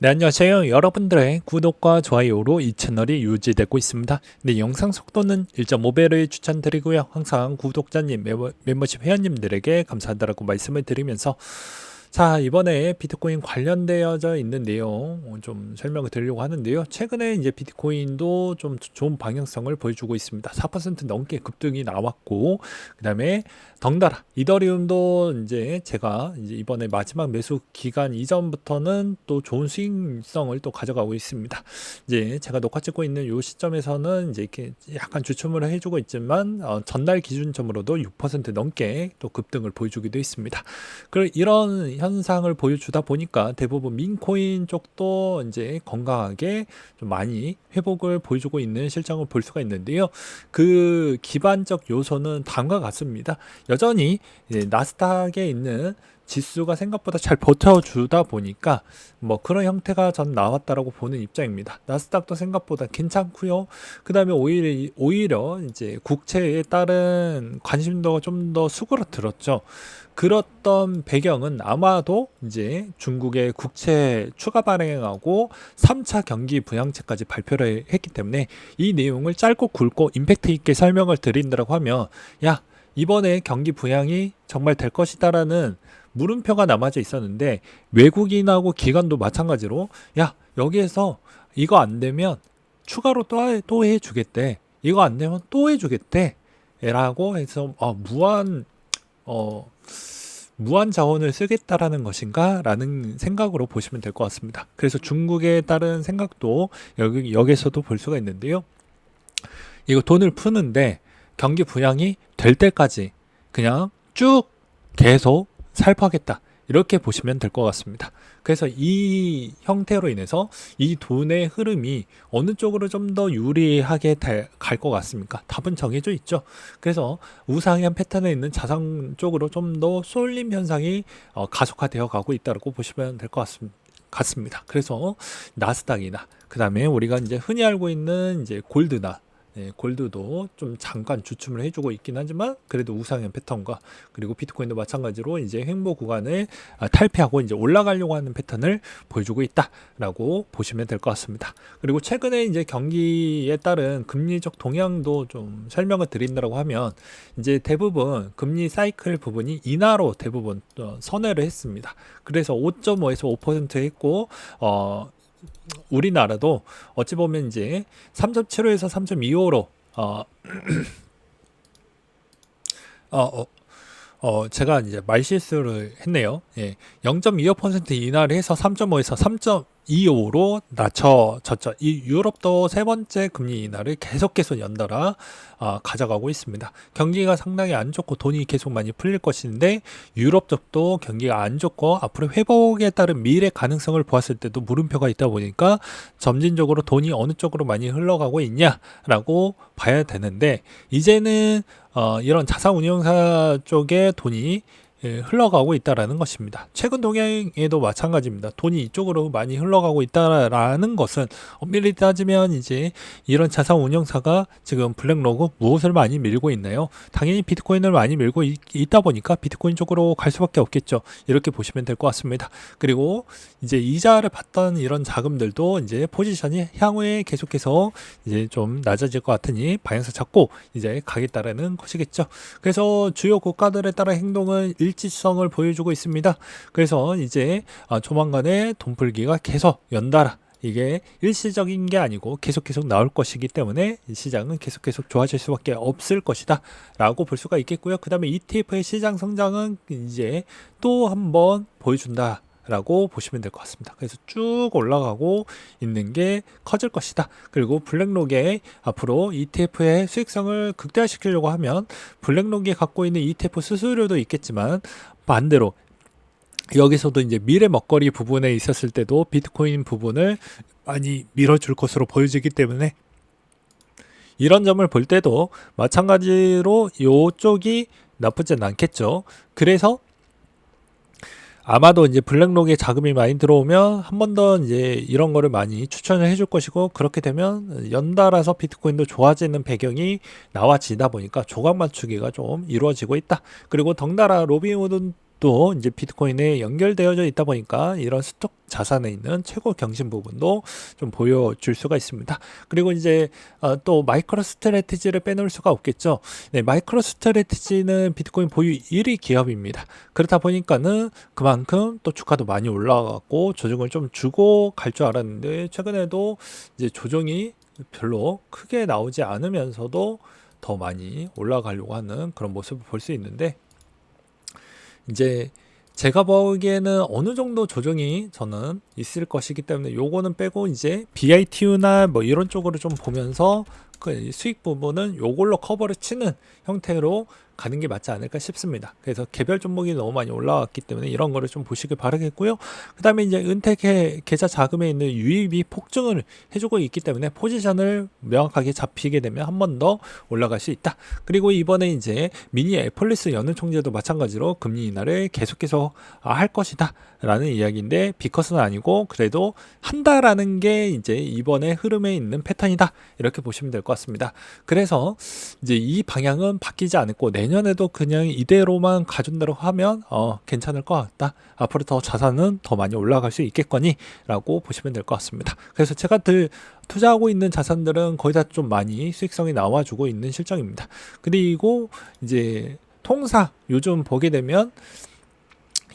네, 안녕하세요. 여러분들의 구독과 좋아요로 이 채널이 유지되고 있습니다. 네, 영상 속도는 1.5배를 추천드리고요. 항상 구독자님, 멤버십 회원님들에게 감사하다고 말씀을 드리면서 자, 이번에 비트코인 관련되어져 있는 내용 좀 설명을 드리려고 하는데요. 최근에 이제 비트코인도 좀 좋은 방향성을 보여주고 있습니다. 4% 넘게 급등이 나왔고, 그 다음에 덩달아 이더리움도 이제 제가 이제 이번에 마지막 매수 기간 이전부터는 또 좋은 수익성을 또 가져가고 있습니다. 이제 제가 녹화 찍고 있는 이 시점에서는 이제 이렇게 약간 주춤을 해주고 있지만 전날 기준점으로도 6% 넘게 또 급등을 보여주기도 했습니다. 그리고 이런 현상을 보여주다 보니까 대부분 민코인 쪽도 이제 건강하게 좀 많이 회복을 보여주고 있는 실정을 볼 수가 있는데요. 그 기반적 요소는 다음과 같습니다. 여전히 나스닥에 있는 지수가 생각보다 잘 버텨주다 보니까 뭐 그런 형태가 전 나왔다라고 보는 입장입니다. 나스닥도 생각보다 괜찮고요. 그 다음에 오히려 이제 국채에 따른 관심도가 좀 더 수그러들었죠. 그랬던 배경은 아마도 이제 중국의 국채 추가 발행하고 3차 경기 부양책까지 발표를 했기 때문에 이 내용을 짧고 굵고 임팩트 있게 설명을 드린다고 하면 야, 이번에 경기 부양이 정말 될 것이다라는 물음표가 남아져 있었는데 외국인하고 기관도 마찬가지로 야, 여기에서 이거 안 되면 추가로 또 해주겠대. 이거 안 되면 또 해주겠대. 라고 해서 무한 자원을 쓰겠다라는 것인가? 라는 생각으로 보시면 될 것 같습니다. 그래서 중국에 따른 생각도 여기서도 볼 수가 있는데요. 이거 돈을 푸는데 경기 부양이 될 때까지 그냥 쭉 계속 살포하겠다. 이렇게 보시면 될 것 같습니다. 그래서 이 형태로 인해서 이 돈의 흐름이 어느 쪽으로 좀 더 유리하게 갈 것 같습니까? 답은 정해져 있죠. 그래서 우상향 패턴에 있는 자산 쪽으로 좀 더 쏠림 현상이 가속화되어 가고 있다고 보시면 될 것 같습니다. 그래서 나스닥이나 그 다음에 우리가 이제 흔히 알고 있는 이제 골드나 골드도 좀 잠깐 주춤을 해주고 있긴 하지만 그래도 우상향 패턴과 그리고 비트코인도 마찬가지로 이제 횡보 구간을 탈피하고 이제 올라가려고 하는 패턴을 보여주고 있다라고 보시면 될 것 같습니다. 그리고 최근에 이제 경기에 따른 금리적 동향도 좀 설명을 드린다고 하면 이제 대부분 금리 사이클 부분이 인하로 대부분 선회를 했습니다. 그래서 5.5에서 5% 했고 우리나라도 어찌 보면 이제 3.75에서 3.25로 제가 이제 말실수를 했네요. 0.25% 인하를 해서 3.5에서 3.25로 낮춰졌죠. 이 유럽도 세 번째 금리 인하를 계속 연달아 가져가고 있습니다. 경기가 상당히 안 좋고 돈이 계속 많이 풀릴 것인데 유럽 쪽도 경기가 안 좋고 앞으로 회복에 따른 미래 가능성을 보았을 때도 물음표가 있다 보니까 점진적으로 돈이 어느 쪽으로 많이 흘러가고 있냐라고 봐야 되는데 이제는 이런 자산운용사 쪽에 돈이 흘러가고 있다라는 것입니다. 최근 동향에도 마찬가지입니다. 돈이 이쪽으로 많이 흘러가고 있다라는 것은 엄밀히 따지면 이제 이런 자산 운용사가 지금 블랙로그 무엇을 많이 밀고 있나요? 당연히 비트코인을 많이 밀고 있다 보니까 비트코인 쪽으로 갈 수밖에 없겠죠. 이렇게 보시면 될 것 같습니다. 그리고 이제 이자를 받던 이런 자금들도 이제 포지션이 향후에 계속해서 이제 좀 낮아질 것 같으니 방향성 잡고 이제 가겠다라는 것이겠죠. 그래서 주요 국가들에 따라 행동은 일치성을 보여주고 있습니다. 그래서 이제 조만간에 돈풀기가 계속 연달아 이게 일시적인 게 아니고 계속 나올 것이기 때문에 시장은 계속 좋아질 수밖에 없을 것이다 라고 볼 수가 있겠고요. 그 다음에 ETF의 시장 성장은 이제 또 한번 보여준다 라고 보시면 될 것 같습니다. 그래서 쭉 올라가고 있는 게 커질 것이다. 그리고 블랙록의 앞으로 ETF의 수익성을 극대화시키려고 하면 블랙록이 갖고 있는 ETF 수수료도 있겠지만 반대로 여기서도 이제 미래 먹거리 부분에 있었을 때도 비트코인 부분을 많이 밀어줄 것으로 보여지기 때문에 이런 점을 볼 때도 마찬가지로 이쪽이 나쁘진 않겠죠. 그래서 아마도 이제 블랙록에 자금이 많이 들어오면 한 번 더 이제 이런 거를 많이 추천을 해줄 것이고 그렇게 되면 연달아서 비트코인도 좋아지는 배경이 나와지다 보니까 조각 맞추기가 좀 이루어지고 있다. 그리고 덩달아 로빈후드 또 이제 비트코인에 연결되어져 있다 보니까 이런 스톡 자산에 있는 최고 경신 부분도 좀 보여줄 수가 있습니다. 그리고 이제 또 마이크로 스트래티지를 빼놓을 수가 없겠죠. 네, 마이크로 스트래티지는 비트코인 보유 1위 기업입니다. 그렇다 보니까는 그만큼 또 주가도 많이 올라갔고 조정을 좀 주고 갈 줄 알았는데 최근에도 이제 조정이 별로 크게 나오지 않으면서도 더 많이 올라가려고 하는 그런 모습을 볼 수 있는데, 이제 제가 보기에는 어느 정도 조정이 저는 있을 것이기 때문에 요거는 빼고 이제 BITU나 뭐 이런 쪽으로 좀 보면서 그 수익 부분은 요걸로 커버를 치는 형태로 가는 게 맞지 않을까 싶습니다. 그래서 개별 종목이 너무 많이 올라왔기 때문에 이런 거를 좀 보시길 바라겠고요. 그 다음에 이제 은퇴 계좌 자금에 있는 유입이 폭증을 해주고 있기 때문에 포지션을 명확하게 잡히게 되면 한 번 더 올라갈 수 있다. 그리고 이번에 이제 미니 애플리스 연은 총재도 마찬가지로 금리 인하를 계속해서 할 것이다 라는 이야기인데, 비컷은 아니고 그래도 한다라는 게 이제 이번에 흐름에 있는 패턴이다, 이렇게 보시면 될 것 같습니다. 그래서 이제 이 방향은 바뀌지 않고 내년에도 그냥 이대로만 가준다고 하면 괜찮을 것 같다, 앞으로 더 자산은 더 많이 올라갈 수 있겠거니 라고 보시면 될 것 같습니다. 그래서 제가 투자하고 있는 자산들은 거의 다 좀 많이 수익성이 나와주고 있는 실정입니다. 그리고 이제 통상 요즘 보게 되면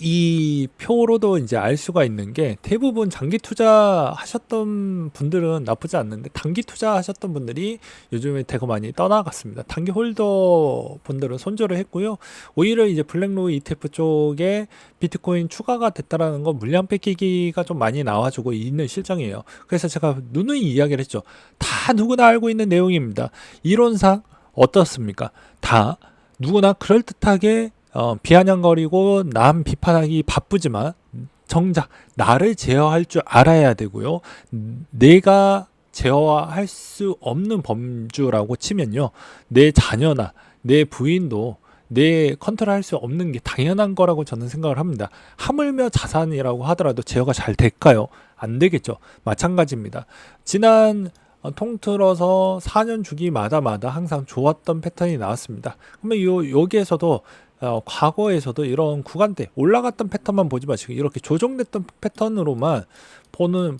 이 표로도 이제 알 수가 있는 게, 대부분 장기 투자 하셨던 분들은 나쁘지 않는데 단기 투자 하셨던 분들이 요즘에 되게 많이 떠나갔습니다. 단기 홀더 분들은 손절을 했고요. 오히려 이제 블랙로우 ETF 쪽에 비트코인 추가가 됐다라는 건 물량 뺏기기가 좀 많이 나와주고 있는 실정이에요. 그래서 제가 누누이 이야기를 했죠. 다 누구나 알고 있는 내용입니다. 이론상 어떻습니까? 다 누구나 그럴듯하게 비아냥거리고 남 비판하기 바쁘지만 정작 나를 제어할 줄 알아야 되고요. 내가 제어할 수 없는 범주라고 치면요, 내 자녀나 내 부인도 내 컨트롤할 수 없는 게 당연한 거라고 저는 생각을 합니다. 하물며 자산이라고 하더라도 제어가 잘 될까요? 안 되겠죠. 마찬가지입니다. 지난 통틀어서 4년 주기마다 항상 좋았던 패턴이 나왔습니다. 그러면 여기에서도 과거에서도 이런 구간대 올라갔던 패턴만 보지 마시고 이렇게 조정됐던 패턴으로만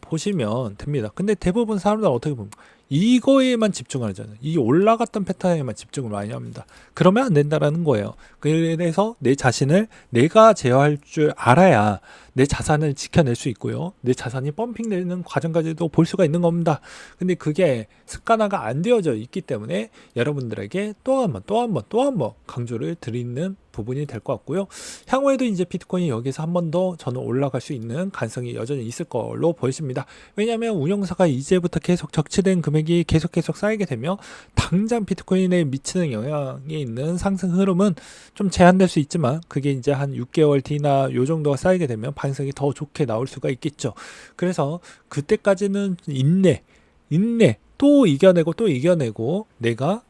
보시면 됩니다. 근데 대부분 사람들은 어떻게 보면 이거에만 집중하잖아요. 이 올라갔던 패턴에만 집중을 많이 합니다. 그러면 안 된다라는 거예요. 그래서 내 자신을 내가 제어할 줄 알아야 내 자산을 지켜낼 수 있고요. 내 자산이 펌핑되는 과정까지도 볼 수가 있는 겁니다. 근데 그게 습관화가 안 되어져 있기 때문에 여러분들에게 또 한 번 강조를 드리는 부분이 될 것 같고요. 향후에도 이제 비트코인이 여기서 한 번 더 저는 올라갈 수 있는 가능성이 여전히 있을 걸로 보여집니다. 왜냐하면 운영사가 이제부터 계속 적치된 금액이 계속 쌓이게 되면 당장 비트코인에 미치는 영향이 있는 상승 흐름은 좀 제한될 수 있지만, 그게 이제 한 6개월 뒤나 요 정도가 쌓이게 되면 반성이 더 좋게 나올 수가 있겠죠. 그래서 그때까지는 인내 또 이겨내고 내가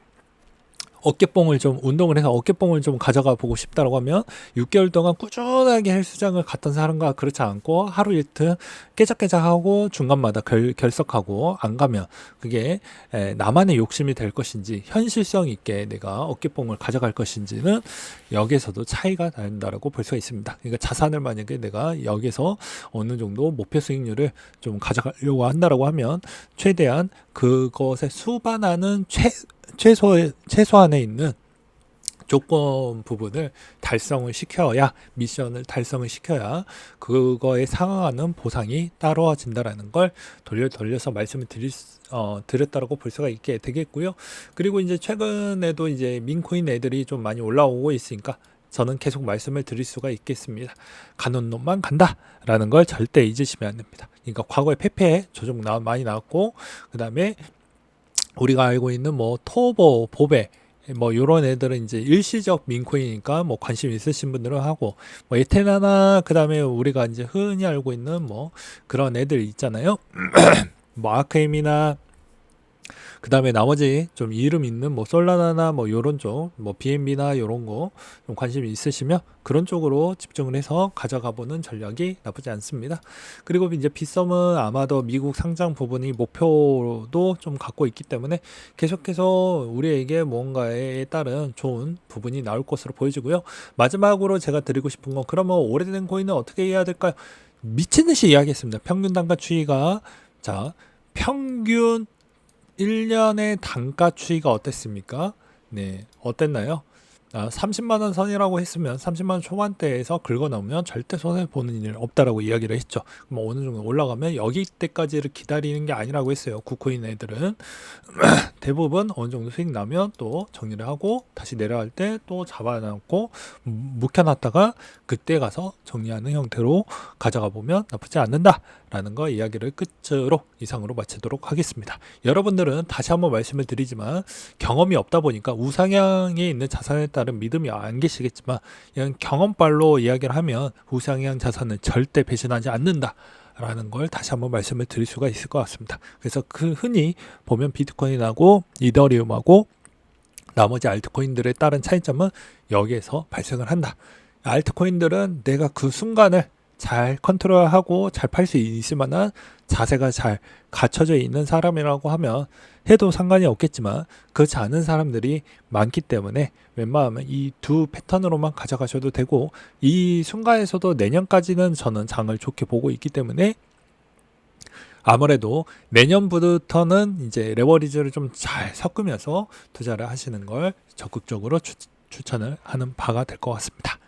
어깨뽕을 좀 운동을 해서 어깨뽕을 좀 가져가 보고 싶다라고 하면 6개월 동안 꾸준하게 헬스장을 갔던 사람과 그렇지 않고 하루 이틀 깨작깨작하고 중간마다 결석하고 안 가면 그게 나만의 욕심이 될 것인지 현실성 있게 내가 어깨뽕을 가져갈 것인지는 여기에서도 차이가 난다라고 볼 수가 있습니다. 그러니까 자산을 만약에 내가 여기서 어느 정도 목표 수익률을 좀 가져가려고 한다라고 하면 최대한 그것에 수반하는 최소한에 있는 조건 부분을 미션을 달성을 시켜야 그거에 상응하는 보상이 따라와진다라는 걸 돌려서 말씀을 드렸다라고 볼 수가 있게 되겠고요. 그리고 이제 최근에도 이제 민코인 애들이 좀 많이 올라오고 있으니까 저는 계속 말씀을 드릴 수가 있겠습니다. 가는 놈만 간다라는 걸 절대 잊으시면 안 됩니다. 그러니까 과거에 페페 조정 많이 나왔고, 그 다음에 우리가 알고 있는 뭐 토보, 보베 뭐 요런 애들은 이제 일시적 민코인이니까 뭐 관심 있으신 분들은 하고, 뭐 에테나나 그다음에 우리가 이제 흔히 알고 있는 뭐 그런 애들 있잖아요. 뭐 아크엠이나 그 다음에 나머지 좀 이름 있는 뭐 솔라나나 뭐 요런 쪽, 뭐 BNB나 요런 거 좀 관심이 있으시면 그런 쪽으로 집중을 해서 가져가 보는 전략이 나쁘지 않습니다. 그리고 이제 빗썸은 아마도 미국 상장 부분이 목표도 좀 갖고 있기 때문에 계속해서 우리에게 뭔가에 따른 좋은 부분이 나올 것으로 보여지고요. 마지막으로 제가 드리고 싶은 건 그러면 오래된 코인은 어떻게 해야 될까요? 미친 듯이 이야기했습니다. 평균 단가 추이가 자 평균 1년의 단가 추이가 어땠습니까? 네, 어땠나요? 30만 원 선이라고 했으면 30만 원 초반대에서 긁어 나오면 절대 손해 보는 일 없다라고 이야기를 했죠. 그럼 어느 정도 올라가면 여기 때까지를 기다리는 게 아니라고 했어요. 구코인 애들은 대부분 어느 정도 수익 나면 또 정리를 하고 다시 내려갈 때 또 잡아놨고 묵혀놨다가 그때 가서 정리하는 형태로 가져가 보면 나쁘지 않는다라는 거 이야기를 끝으로 이상으로 마치도록 하겠습니다. 여러분들은 다시 한번 말씀을 드리지만 경험이 없다 보니까 우상향에 있는 자산에 따른 믿음이 안 계시겠지만 이런 경험발로 이야기를 하면 우상향 자산은 절대 배신하지 않는다 라는 걸 다시 한번 말씀을 드릴 수가 있을 것 같습니다. 그래서 그 흔히 보면 비트코인하고 이더리움하고 나머지 알트코인들에 따른 차이점은 여기에서 발생을 한다. 알트코인들은 내가 그 순간을 잘 컨트롤하고 잘 팔 수 있을 만한 자세가 잘 갖춰져 있는 사람이라고 하면 해도 상관이 없겠지만 그렇지 않은 사람들이 많기 때문에 웬만하면 이 두 패턴으로만 가져가셔도 되고 이 순간에서도 내년까지는 저는 장을 좋게 보고 있기 때문에 아무래도 내년부터는 이제 레버리지를 좀 잘 섞으면서 투자를 하시는 걸 적극적으로 추천을 하는 바가 될 것 같습니다.